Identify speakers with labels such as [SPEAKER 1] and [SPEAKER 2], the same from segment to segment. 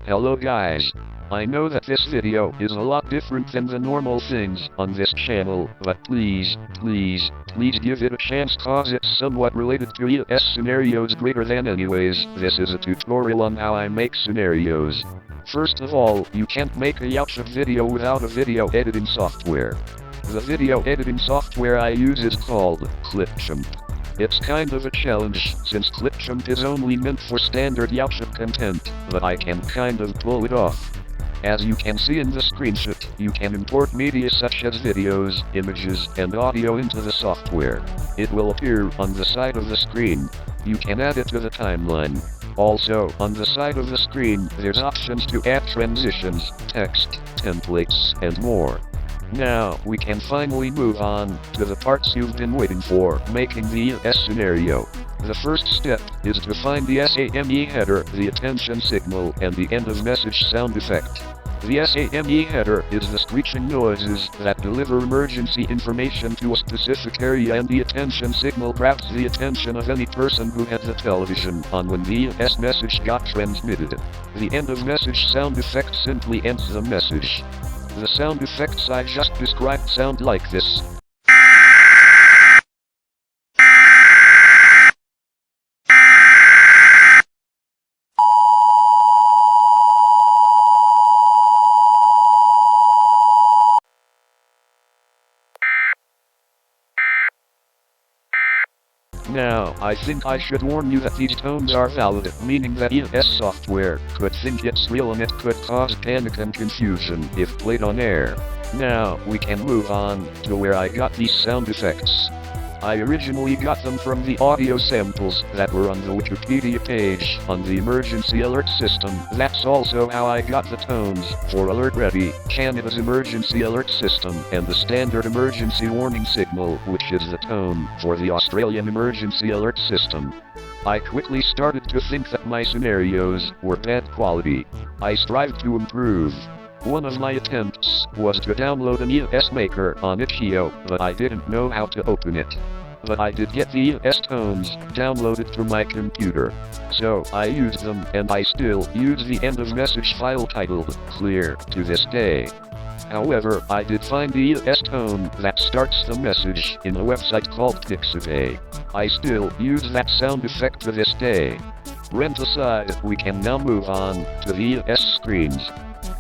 [SPEAKER 1] Hello guys. I know that this video is a lot different than the normal things on this channel, but please give it a chance cause it's somewhat related to EAS Scenarios greater than. Anyways, this is a tutorial on how I make scenarios. First of all, you can't make a YouTube video without a video editing software. The video editing software I use is called Clipchamp. It's kind of a challenge, since Clipchamp is only meant for standard YouTube content, but I can kind of pull it off. As you can see in the screenshot, you can import media such as videos, images, and audio into the software. It will appear on the side of the screen. You can add it to the timeline. Also, on the side of the screen, there's options to add transitions, text, templates, and more. Now, we can finally move on to the parts you've been waiting for, making the EAS scenario. The first step is to find the SAME header, the attention signal, and the end of message sound effect. The SAME header is the screeching noises that deliver emergency information to a specific area, and the attention signal grabs the attention of any person who had the television on when the EAS message got transmitted. The end of message sound effect simply ends the message. The sound effects I just described sound like this. Now, I think I should warn you that these tones are valid, meaning that EAS software could think it's real and it could cause panic and confusion if played on air. Now, we can move on to where I got these sound effects. I originally got them from the audio samples that were on the Wikipedia page on the emergency alert system. That's also how I got the tones for Alert Ready, Canada's emergency alert system, and the standard emergency warning signal, which is the tone for the Australian emergency alert system. I quickly started to think that my scenarios were bad quality. I strived to improve. One of my attempts was to download an EAS maker on itch.io, but I didn't know how to open it. But I did get the EAS tones downloaded to my computer. So I used them, and I still use the end of message file titled Clear to this day. However, I did find the EAS tone that starts the message in a website called Pixabay. I still use that sound effect to this day. Rent aside, we can now move on to the EAS screens.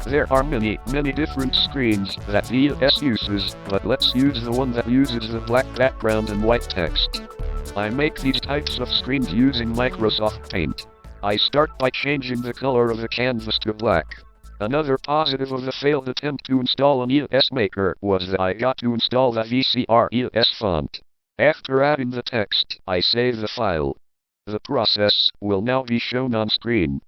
[SPEAKER 1] There are many different screens that the EAS uses, but let's use the one that uses the black background and white text. I make these types of screens using Microsoft Paint. I start by changing the color of the canvas to black. Another positive of the failed attempt to install an EAS maker was that I got to install the VCR EAS font. After adding the text, I save the file. The process will now be shown on screen.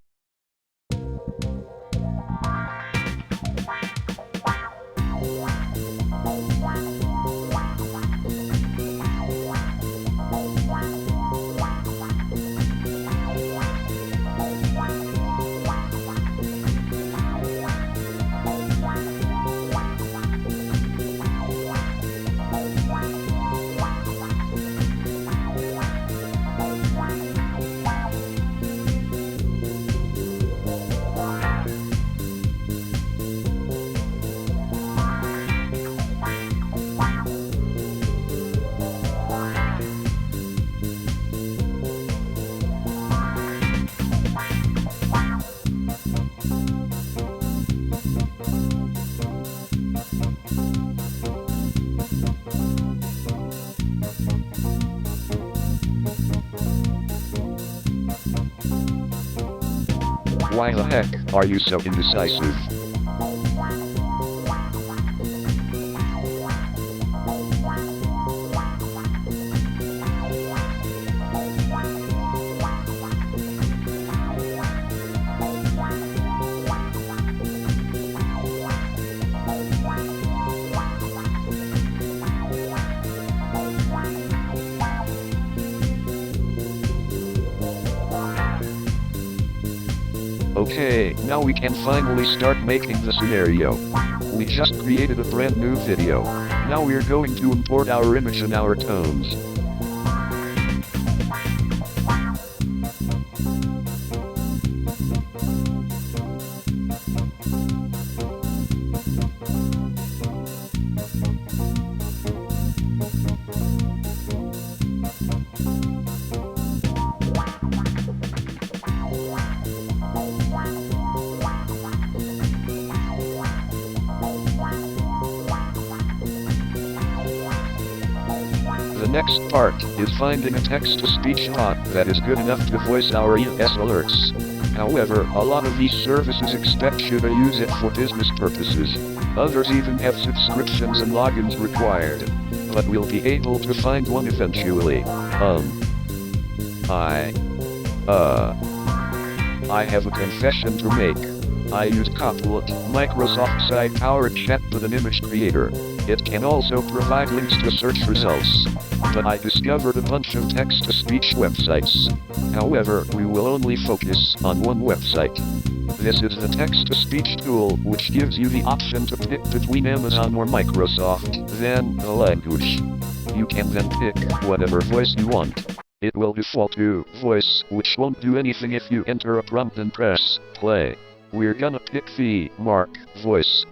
[SPEAKER 1] Why the heck are you so indecisive? Okay, now we can finally start making the scenario. We just created a brand new video. Now we're going to import our image and our tones. next part is finding a text-to-speech bot that is good enough to voice our EAS alerts. However, a lot of these services expect you to use it for business purposes. Others even have subscriptions and logins required. But we'll be able to find one eventually. I have a confession to make. I use Copilot, Microsoft side-powered chat with an image creator. It can also provide links to search results. But I discovered a bunch of text-to-speech websites. However, we will only focus on one website. This is the text-to-speech tool, which gives you the option to pick between Amazon or Microsoft, then the language. You can then pick whatever voice you want. It will default to voice, which won't do anything if you enter a prompt and press play. We're gonna pick the Mark voice.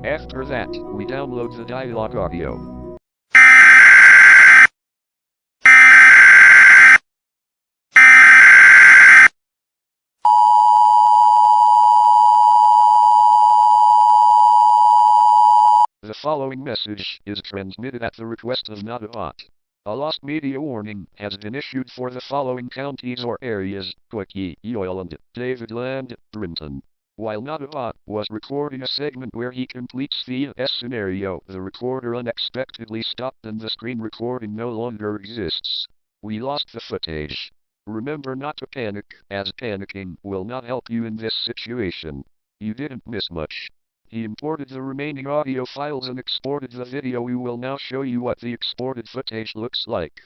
[SPEAKER 1] After that, we download the dialogue audio. The following message is transmitted at the request of not a bot. A lost media warning has been issued for the following counties or areas: Quickie, Yoyland, Davidland, Brinton. While not a bot was recording a segment where he completes the EAS scenario, the recorder unexpectedly stopped and the screen recording no longer exists. We lost the footage. Remember not to panic, as panicking will not help you in this situation. You didn't miss much. He imported the remaining audio files and exported the video. We will now show you what the exported footage looks like.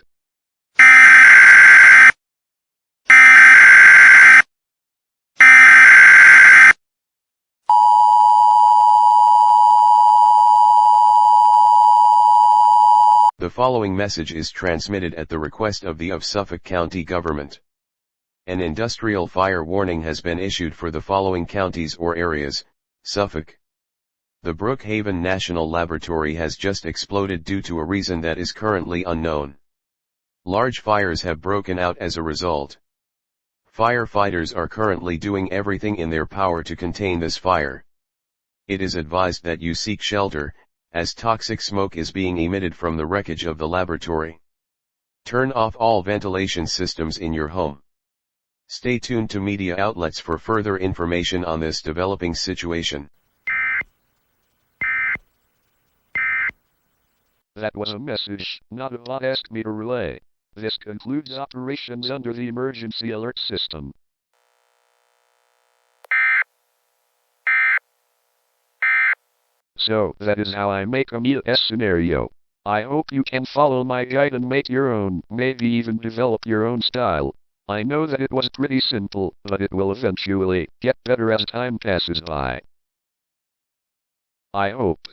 [SPEAKER 2] The following message is transmitted at the request of Suffolk County government. An industrial fire warning has been issued for the following counties or areas: Suffolk. The Brookhaven National Laboratory has just exploded due to a reason that is currently unknown. Large fires have broken out as a result. Firefighters are currently doing everything in their power to contain this fire. It is advised that you seek shelter, as toxic smoke is being emitted from the wreckage of the laboratory. Turn off all ventilation systems in your home. Stay tuned to media outlets for further information on this developing situation.
[SPEAKER 1] That was a message not a bot asked me to relay. This concludes operations under the emergency alert system. So, that is how I make a EAS scenario. I hope you can follow my guide and make your own, maybe even develop your own style. I know that it was pretty simple, but it will eventually get better as time passes by. I hope.